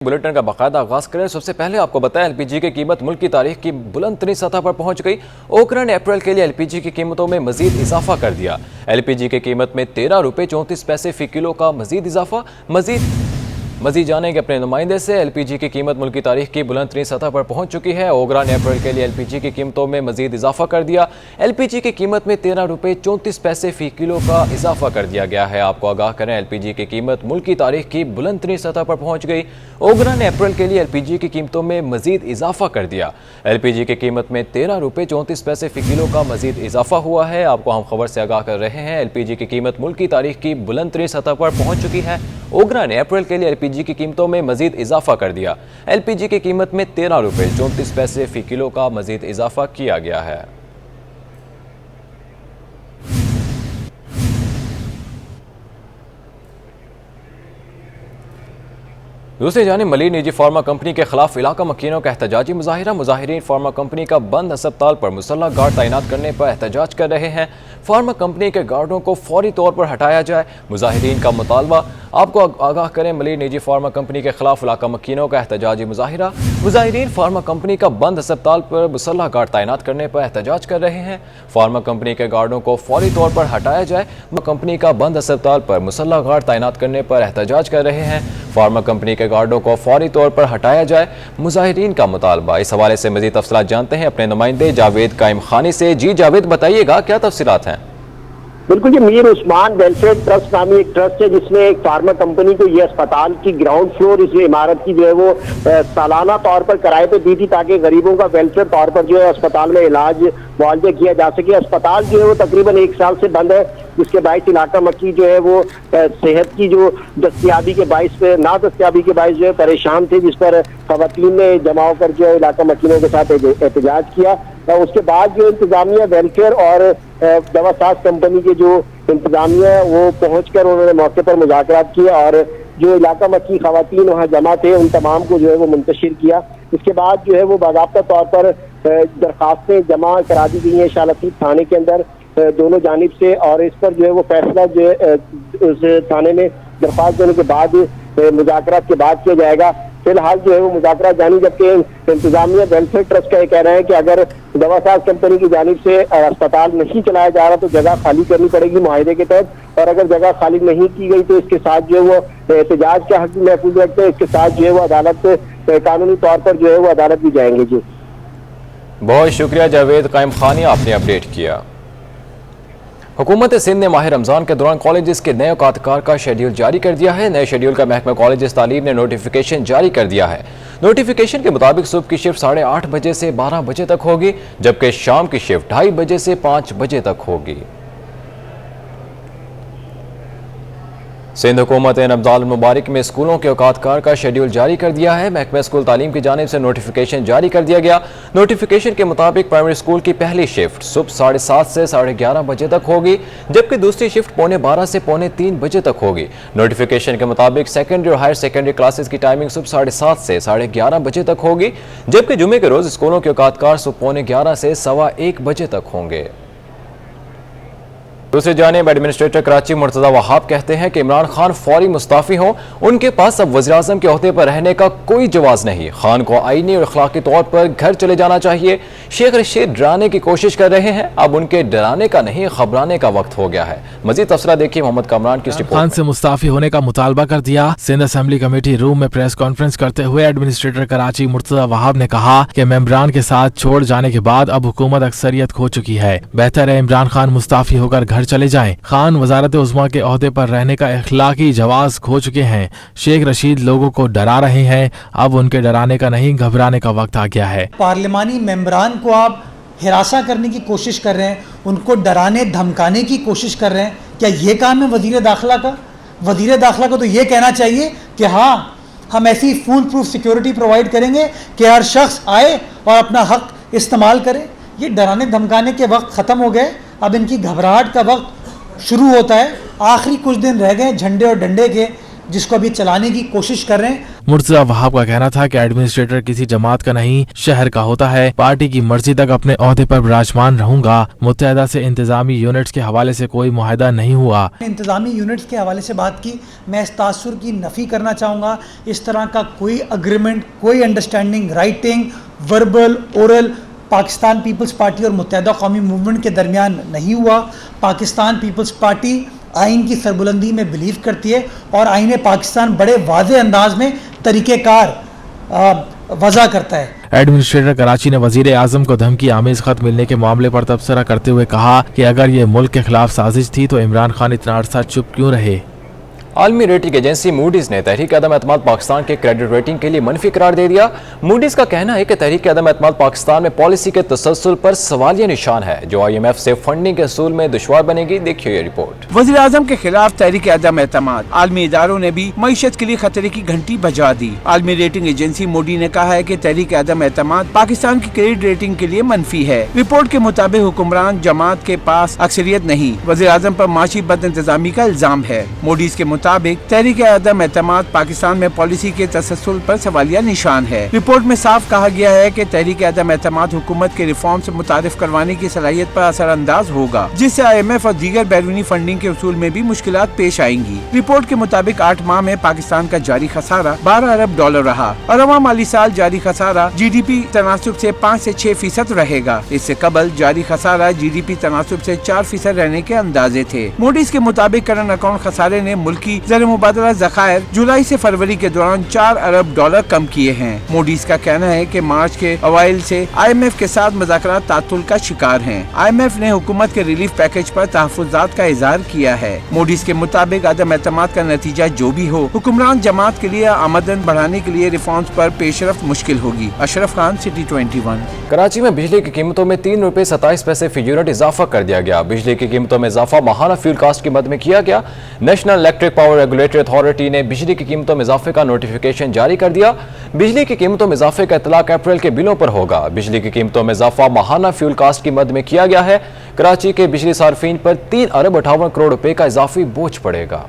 Bulletin का बाकायदा आगाज करें। सबसे पहले आपको बताएं, एलपीजी की कीमत मुल्क की तारीख की बुलंद तरीन सतह पर पहुंच गई। ओकरा ने अप्रैल के लिए एलपीजी की कीमतों में मजीद इजाफा कर दिया। एलपीजी की कीमत में 13 रुपये 34 पैसे फी किलो का मजीद इजाफा। मजीद जानेंगे अपने नुमाइंदे से। एलपीजी की कीमत मुल्क की तारीख की बुलंद तरीन सतह पर पहुंच चुकी है। ओगरा ने अप्रैल के लिए एलपीजी की कीमतों में मजीद इजाफा कर दिया। एलपीजी की कीमत में 13 रुपये 34 पैसे फी किलो का इजाफा कर दिया गया है। आपको आगाह करें, एलपीजी की कीमत मुल्क की तारीख की बुलंद तरीन सतह पर पहुंच गई। ओगरा ने अप्रैल के लिए एलपीजी की कीमतों में मजीद इजाफा कर दिया। एलपीजी की कीमत में 13 रुपये 34 पैसे फी किलो का मजीद इजाफा हुआ है। आपको हम खबर से आगाह कर रहे हैं, एलपीजी की कीमत मुल्क की तारीख की बुलंद तरीन सतह पर पहुंच चुकी है। ओगरा ने अप्रैल के लिए एलपीजी की कीमतों में मजीद इजाफा कर दिया। एलपीजी की कीमत में 13 रुपये 34 पैसे फी किलो का मजीद इजाफा किया गया है। दूसरी जानिब मलिर निजी फार्मा कंपनी के खिलाफ इलाका मकीनों का एहतजाजी मुजाहिरा। मुजाहिरीन फार्मा कंपनी का बंद अस्पताल पर मुसल्लह गार्ड तैनात करने पर एहतजाज कर रहे हैं। फार्मा कंपनी के गार्डों को फौरी तौर पर हटाया जाए, मुजाहिरीन का मुतालबा। आपको आगाह करें, मलिर निजी फार्मा कंपनी के खिलाफ इलाका मकीनों का एहतजाजी मुजाहिरा। मुजाहिरीन फार्मा कंपनी का बंद अस्पताल पर मुसल्लह गार्ड तैनात करने पर एहतजाज कर रहे हैं। फार्मा कंपनी के गार्डों को फौरी तौर पर हटाया जाए। कंपनी का बंद अस्पताल पर मुसल्लह गार्ड तैनात करने पर एहतजाज कर रहे हैं। फार्मा कंपनी के गार्डों को फौरी तौर पर हटाया जाए, मुजाहिरीन का मुतालबा। इस हवाले से मजीद तफसीलात जानते हैं अपने नुमाइंदे जावेद कायम खानी से। जी जावेद, बताइएगा क्या तफसीलात हैं? बिल्कुल, ये मीर उस्मान वेलफेयर ट्रस्ट नामी एक ट्रस्ट है जिसमें एक फार्मा कंपनी को ये अस्पताल की ग्राउंड फ्लोर इस इमारत की जो है वो सालाना तौर पर किराए पे दी थी, ताकि गरीबों का वेलफेयर तौर पर जो है अस्पताल में इलाज मुआवजा किया जा सके। अस्पताल जो है वो तकरीबन 1 साल से बंद है, जिसके बाइस इलाका मक्की जो है वो सेहत की जो दस्तियाबी के बाइस पे ना दस्तियाबी के बाइस जो है परेशान थे, जिस पर खवातीन ने जमा होकर जो है इलाका मकीनों के साथ एहतजाज किया। उसके बाद जो इंतजामिया वेलफेयर और दवा साज कंपनी के जो इंतजामिया है वो पहुंचकर उन्होंने मौके पर मुज़ाकरात किए और जो इलाका मक्की खवातीन वहाँ जमा थे उन तमाम को जो है वो मुंतशिर किया। इसके बाद जो है वो बाज़ाब्ता तौर पर दरखास्तें जमा करा दी गई हैं शालतीफ थाने के अंदर दोनों जानिब से, और इस पर जो है वो फैसला जो है उस थाने में दरख्वास्त देने के बाद मुज़ाकरात के बाद किया जाएगा। फिलहाल जो है वो मुज़ाकरात जानी, जबकि इंतजामिया वेलफेयर ट्रस्ट का ये कह रहे हैं कि अगर दवासाज कंपनी की जानिब से अस्पताल नहीं चलाया जा रहा तो जगह खाली करनी पड़ेगी मुआहिदे के तहत, और अगर जगह खाली नहीं की गई तो इसके साथ जो है वो एहतजाज का हक महफूज रखते हैं। इसके साथ जो है वो अदालत कानूनी तौर पर जो है वो अदालत भी जाएंगे। जी बहुत शुक्रिया जावेद कायम खानी, आपने अपडेट किया। हुकूमत सिंध ने माह रमज़ान के दौरान कॉलेजेस के नए औकातकार का शेड्यूल जारी कर दिया है। नए शेड्यूल का महकमा कॉलेज तालीम ने नोटिफिकेशन जारी कर दिया है। नोटिफिकेशन के मुताबिक सुबह की शिफ्ट 8:30 बजे से 12 बजे तक होगी, जबकि शाम की शिफ्ट 2:30 बजे से 5 बजे तक होगी। सिंध हुकूमत ने रमज़ान मुबारक में स्कूलों के औकातकार का शेड्यूल जारी कर दिया है। महकमा स्कूल तालीम की जानिब से नोटिफिकेशन जारी कर दिया गया। नोटिफिकेशन के मुताबिक प्राइमरी स्कूल की पहली शिफ्ट सुबह 7:30 से 11:30 बजे तक होगी, जबकि दूसरी शिफ्ट 12:15 से 3:45 बजे तक होगी। नोटिफिकेशन के मुताबिक सेकेंडरी और हायर सेकेंडरी क्लासेस की टाइमिंग सुबह 7:30 से 11:30 बजे तक होगी, जबकि जुमे के रोज स्कूलों के औकातकार सुबह 11:15 से 1:15 बजे तक होंगे। दूसरी जानिब एडमिनिस्ट्रेटर कराची मुर्तज़ा वहाब कहते हैं कि इमरान खान फौरी मुस्ताफ़ी हों, उनके पास अब वज़ीर आज़म के ओहदे पर रहने का कोई जवाज़ नहीं। खान को आईनी और अखलाकी तौर पर घर चले जाना चाहिए। शेख रशीद डराने की कोशिश कर रहे हैं, अब उनके डराने का नहीं खबराने का वक्त हो गया है। मज़ीद तफसीलात देखिए मोहम्मद कामरान की रिपोर्ट। खान से मुस्ताफ़ी होने का मुतालबा कर दिया। सिंध असेंबली कमेटी रूम में प्रेस कॉन्फ्रेंस करते हुए एडमिनिस्ट्रेटर कराची मुर्तज़ा वहाब ने कहा कि मेंबरान के साथ छोड़ जाने के बाद अब हुकूमत अक्सरियत खो चुकी है। बेहतर है इमरान खान मुस्ताफ़ी होकर घर चले जाएं। खान वजारत उज़्मा के ओहदे पर रहने का इखलाकी जवाज खो चुके हैं। शेख रशीद लोगों को डरा रहे हैं, अब उनके डराने का नहीं घबराने का वक्त आ गया है। पार्लिमानी मेंबरान को आप हिरासा करने की कोशिश कर रहे हैं, उनको डराने धमकाने की कोशिश कर रहे हैं। क्या ये काम है वजीर दाखिला का? वजीर दाखिला को तो ये कहना चाहिए कि हाँ, हम ऐसी फूल प्रूफ सिक्योरिटी प्रोवाइड करेंगे कि हर शख्स आए और अपना हक इस्तेमाल करे। ये डराने धमकाने के वक्त ख़त्म हो गए, अब इनकी घबराहट का वक्त शुरू होता है। आखिरी कुछ दिन रह गए झंडे और डंडे के, जिसको अभी चलाने की कोशिश कर रहे हैं। मुर्तजा वहाब का कहना था कि एडमिनिस्ट्रेटर किसी जमात का नहीं शहर का होता है, पार्टी की मर्जी तक अपने ओहदे पर विराजमान रहूंगा। मुत्तहदा से इंतजामी यूनिट्स के हवाले से कोई मुआहदा नहीं हुआ। इंतजामी यूनिट्स के हवाले से बात की, मैं इस तासुर की नफ़ी करना चाहूँगा। इस तरह का कोई अग्रीमेंट, कोई understanding writing, verbal, oral Pakistan peoples party और मुत्तहदा कौमी मूवमेंट के दरमियान नहीं हुआ। पाकिस्तान पीपल्स पार्टी आइन की सरबुलंदी में बिलीव करती है और आइन पाकिस्तान बड़े वाज़े अंदाज में तरीक़ेकार वज़ा करता है। एडमिनिस्ट्रेटर कराची ने वजीर आजम को धमकी आमेज खत मिलने के मामले पर तबसरा करते हुए कहा कि अगर ये मुल्क के खिलाफ साजिश थी तो इमरान खान इतना अरसा चुप क्यों रहे। आलमी रेटिंग एजेंसी मूडीज ने तहरीक अदम एतमाद पाकिस्तान के क्रेडिट रेटिंग के लिए मनफी करार दे दिया। मूडीज का कहना है कि तहरीक अदम एतमाद पाकिस्तान में पॉलिसी के तसलसल पर सवालिया निशान है, जो IMF से फंडिंग के असूल में दुश्वार बनेगी। देखिए ये रिपोर्ट। वज़ीर आज़म के खिलाफ तहरीक अदम एतमाद, आलमी इदारों ने भी मईशत के लिए खतरे की घंटी बजा दी। आलमी रेटिंग एजेंसी मूडी ने कहा है कि तहरीक अदम एतमाद पाकिस्तान की क्रेडिट रेटिंग के लिए मनफी है। रिपोर्ट के मुताबिक हुक्मरान जमात के पास अक्सरियत नहीं, वज़ीर आज़म पर माशी बद इंतजामी का इल्जाम है। मूडीज के मुताबिक तहरीक अदम एतमाद पाकिस्तान में पॉलिसी के तसलसल पर सवालिया निशान है। रिपोर्ट में साफ कहा गया है कि तहरीक अदम एतमाद हुकूमत के रिफॉर्म से मुतारिफ करवाने की सलाहियत पर असरअंदाज होगा, जिससे IMF और दीगर बैरूनी फंडिंग के उसूल में भी मुश्किलात पेश आएंगी। रिपोर्ट के मुताबिक 8 माह में पाकिस्तान का जारी खसारा $12 अरब रहा और रवां माली साल जारी खसारा GDP तनासुब से 5 से 6% रहेगा। इससे कबल जारी खसारा GDP तनासुब से 4% रहने के अंदाजे थे। मूडीज के मुताबिक करंट अकाउंट खसारे ने मुल्की मुबादला ज़खायर जुलाई से फरवरी के दौरान $4 अरब कम किए हैं। मूडीज का कहना है कि मार्च के अवाइल से IMF के साथ मुज़ाकरात तातुल का शिकार हैं। IMF ने हुकूमत के रिलीफ पैकेज पर तहफ़्फ़ुज़ात का इज़हार किया है। मूडीज के मुताबिक अदम एतमाद का नतीजा जो भी हो, हुक्मरान जमात के लिए आमदन बढ़ाने के लिए रिफॉर्म्स पर पेशरफ मुश्किल होगी। अशरफ खान, सिटी 21। कराची में बिजली की कीमतों में ₹3.27 फी यूनिट इजाफा कर दिया गया। बिजली की कीमतों में इजाफा माहाना फ्यूल कास्ट की मद में किया गया। National electric power regulatory authority ने बिजली की कीमतों में इजाफे का नोटिफिकेशन जारी कर दिया। बिजली की कीमतों में इजाफे का इतलाक अप्रैल के बिलों पर होगा। बिजली की कीमतों में इजाफा माहाना फ्यूल कास्ट की मद में किया गया है। कराची के बिजली सार्फिन पर ₹3 अरब 58 करोड़ रुपए का इजाफी बोझ पड़ेगा।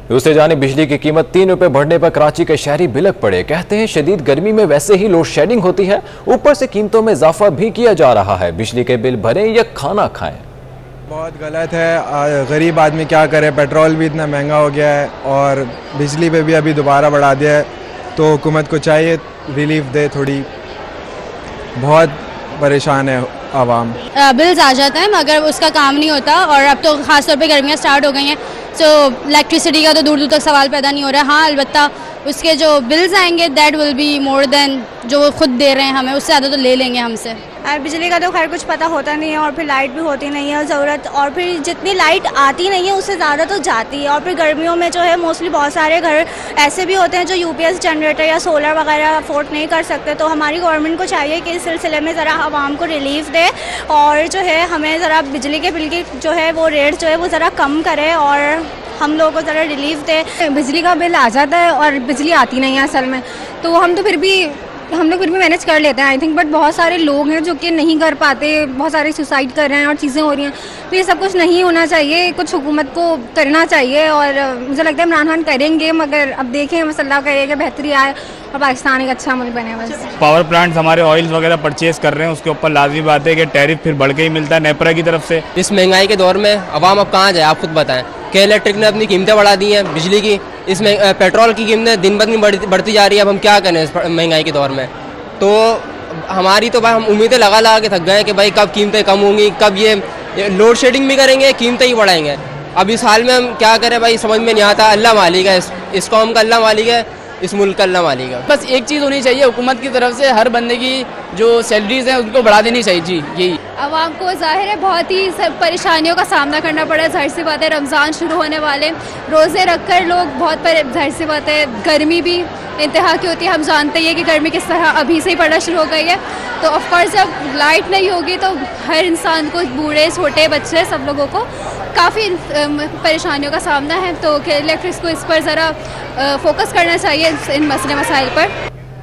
दूसरी जानिब बिजली की कीमत ₹3 बढ़ने पर कराची के शहरी बिलक पड़े। कहते हैं शदीद गर्मी में वैसे ही लोड शेडिंग होती है, ऊपर से कीमतों में इजाफा भी किया जा रहा है। बिजली के बिल भरें या खाना खाएं। बहुत गलत है। गरीब आदमी क्या करे, पेट्रोल भी इतना महंगा हो गया है और बिजली पे भी अभी दोबारा बढ़ा दिया है, तो हुकूमत को चाहिए रिलीफ दे थोड़ी। बहुत परेशान है आवाम। बिल्स आ जाता है मगर उसका काम नहीं होता, और अब तो ख़ास तौर पे गर्मियाँ स्टार्ट हो गई हैं, तो इलेक्ट्रिसिटी का तो दूर दूर तक सवाल पैदा नहीं हो रहा है। हाँ, अलबत्ता उसके जो बिल्स आएंगे that will be more than जो वो खुद दे रहे हैं हमें, उससे ज़्यादा तो ले लेंगे हमसे। बिजली का तो खैर कुछ पता होता नहीं है, और फिर लाइट भी होती नहीं है ज़रूरत, और फिर जितनी लाइट आती नहीं है उससे ज़्यादा तो जाती है। और फिर गर्मियों में जो है मोस्टली बहुत सारे घर ऐसे भी होते हैं जो UPS जनरेटर या सोलर वगैरह अफोर्ड नहीं कर सकते, तो हमारी गवर्नमेंट को चाहिए कि इस सिलसिले में ज़रा आवाम को रिलीफ दे और जो है हमें ज़रा बिजली के बिल की जो है वो रेट जो है वो ज़रा कम करे और हम लोगों को ज़रा रिलीफ दे। बिजली का बिल आ जाता है और बिजली आती नहीं है असल में, तो हम लोग फिर भी मैनेज कर लेते हैं आई थिंक, बट बहुत सारे लोग हैं जो कि नहीं कर पाते, बहुत सारे सुसाइड कर रहे हैं और चीज़ें हो रही हैं, तो ये सब कुछ नहीं होना चाहिए, कुछ हुकूमत को करना चाहिए और मुझे लगता है इमरान खान करेंगे, मगर अब देखें मसला करे कि बेहतरी आए और पाकिस्तान एक अच्छा मुल्क बने। बस पावर प्लांट्स हमारे ऑयल्स वगैरह परचेज कर रहे हैं, उसके ऊपर लाजमी बात है कि टैरिफ फिर बढ़ के ही मिलता है नेपरा की तरफ से। इस महंगाई के दौर में अवाम अब कहाँ जाए, आप खुद बताएं। के इलेक्ट्रिक ने अपनी कीमतें बढ़ा दी हैं बिजली की, इसमें पेट्रोल की कीमतें दिन ब दिन बढ़ती जा रही है। अब हम क्या करें इस महंगाई के दौर में? तो हमारी तो भाई हम उम्मीदें लगा के थक गए कि भाई कब कीमतें कम होंगी, कब ये लोड शेडिंग भी करेंगे, कीमतें ही बढ़ाएंगे। अब इस हाल में हम क्या करें भाई, समझ में नहीं आता। अल्लाह मालिक है, इस कौम का अल्लाह मालिक है, इस मुल्क का अल्लाह मालिक है। बस एक चीज़ होनी चाहिए हुकूमत की तरफ से, हर बंदे की जो सैलरीज हैं उनको बढ़ा देनी चाहिए। जी यही आवाम को जाहिर है बहुत ही परेशानियों का सामना करना पड़ा है। जाहिर सी बात है रमज़ान शुरू होने वाले, रोज़े रखकर लोग बहुत जाहिर सी बात है गर्मी भी इंतहा की होती है। हम जानते हैं कि गर्मी किस तरह अभी से ही पड़ना शुरू हो गई है, तो ऑफकोर्स जब लाइट नहीं होगी तो हर इंसान को, बूढ़े छोटे बच्चे सब लोगों को काफ़ी परेशानियों का सामना है। तो इलेक्ट्रिक्स को इस पर ज़रा फोकस करना चाहिए इन मसले मसाइल पर।